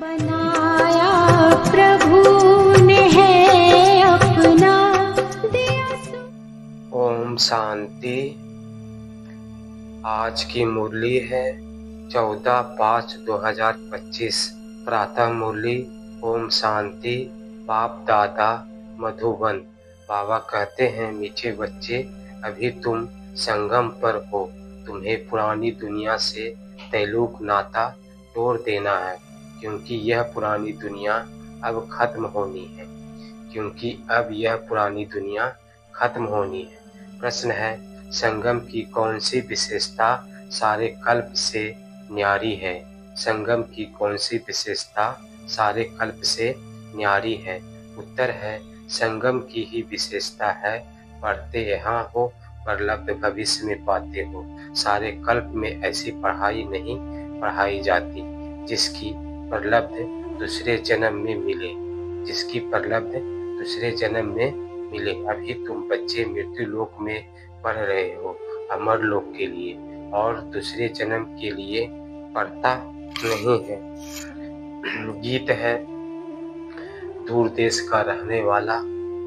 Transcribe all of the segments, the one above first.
बनाया प्रभु ने है अपना दिया। ओम शांति। आज की मुरली है 14/5/2025। प्रातः मुरली। ओम शांति। बाप दादा मधुबन। बाबा कहते हैं, मीठे बच्चे, अभी तुम संगम पर हो। तुम्हें पुरानी दुनिया से तैल्लुक नाता तोड़ देना है, क्योंकि यह पुरानी दुनिया अब खत्म होनी है। प्रश्न है, संगम की कौन सी विशेषता सारे कल्प से न्यारी है? संगम की कौन सी विशेषता सारे कल्प से न्यारी है? उत्तर है, संगम की ही विशेषता है, पढ़ते यहाँ हो पर लब्ध भविष्य में पाते हो। सारे कल्प में ऐसी पढ़ाई नहीं पढ़ाई जाती जिसकी परलब्ध दूसरे जन्म में मिले। अभी तुम बच्चे मृत्यु लोक में पढ़ रहे हो, अमर लोक के लिए, और दूसरे जन्म के लिए पढ़ता नहीं है। गीत है, दूर देश का रहने वाला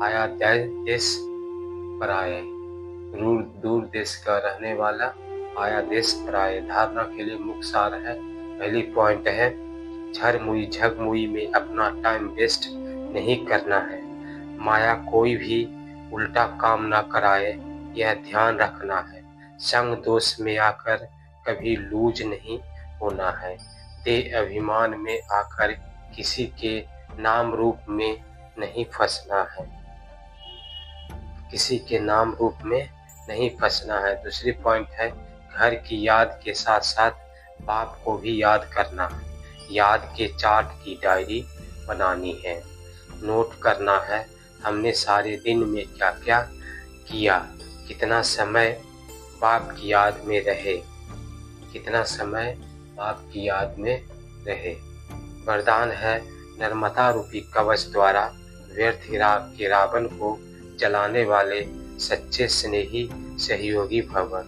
आया देश पर आए। दूर देश का रहने वाला आया देश पर आए। धारणा के लिए मुख्य सार है। पहली पॉइंट है, झगमुई में अपना टाइम वेस्ट नहीं करना है। माया कोई भी उल्टा काम ना कराए, यह ध्यान रखना है। संग दोष में आकर कभी लूज नहीं होना है। देह अभिमान में आकर किसी के नाम रूप में नहीं फंसना है। दूसरी पॉइंट है, घर की याद के साथ साथ बाप को भी याद करना है। याद के चार्ट की डायरी बनानी है। नोट करना है, हमने सारे दिन में क्या क्या किया, कितना समय बाप की याद में रहे। वरदान है, नर्मदा रूपी कवच द्वारा व्यर्थ के रावण को जलाने वाले सच्चे स्नेही सहयोगी भव।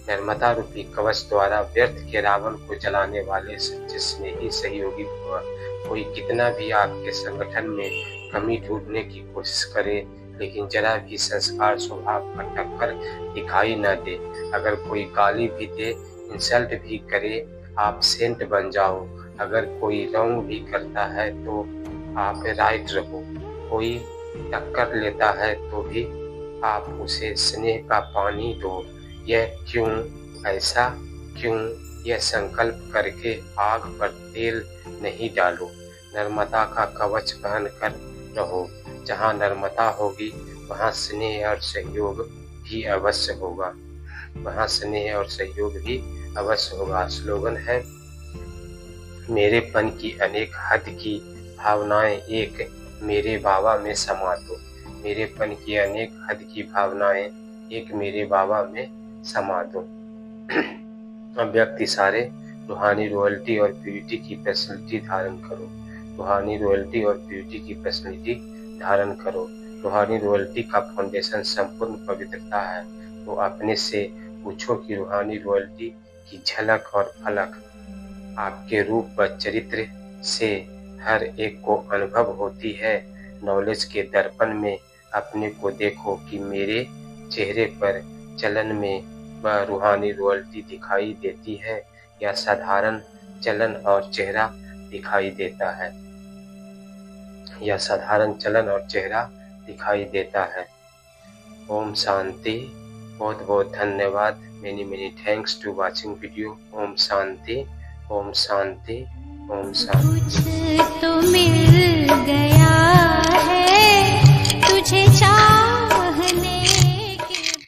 नर्मदा रूपी कवच द्वारा व्यर्थ के रावण को जलाने वाले सच्चे स्नेही सहयोगी भव। कोई कितना भी आपके संगठन में कमी ढूंढने की कोशिश करे, लेकिन जरा भी संस्कार स्वभाव का टक्कर दिखाई न दे। अगर कोई गाली भी दे, इंसल्ट भी करे, आप सेंट बन जाओ। अगर कोई रॉन्ग भी करता है तो आप राइट रहो। कोई टक्कर लेता है तो भी आप उसे स्नेह का पानी दो। यह क्यों, ऐसा क्यों, यह संकल्प करके आग पर तेल नहीं डालो। नर्मदा का कवच पहन कर रहो। जहाँ नर्मदा होगी वहाँ स्नेह और सहयोग भी अवश्य होगा। स्लोगन है, मेरेपन की अनेक हद की भावनाएं एक मेरे बाबा में समा दो। मेरेपन की अनेक हद की भावनाएं एक मेरे बाबा में समा दो। अव्यक्त इशारे, रूहानी रॉयल्टी और प्यूरिटी की पर्सनैलिटी धारण करो। रूहानी रॉयल्टी का फाउंडेशन संपूर्ण पवित्रता है। तो अपने से पूछो कि रूहानी रॉयल्टी की झलक और फलक आपके रूप व चरित्र से हर एक को अनुभव होती है। नॉलेज के दर्पण में अपने को देखो कि मेरे चेहरे पर चलन में वह रूहानी रॉयल्टी दिखाई देती है या साधारण चलन और चेहरा दिखाई देता है। ओम शांति। बहुत बहुत धन्यवाद। many thanks to watching video. Om Shanti, Om Shanti, Om Shanti. कुछ तो मिल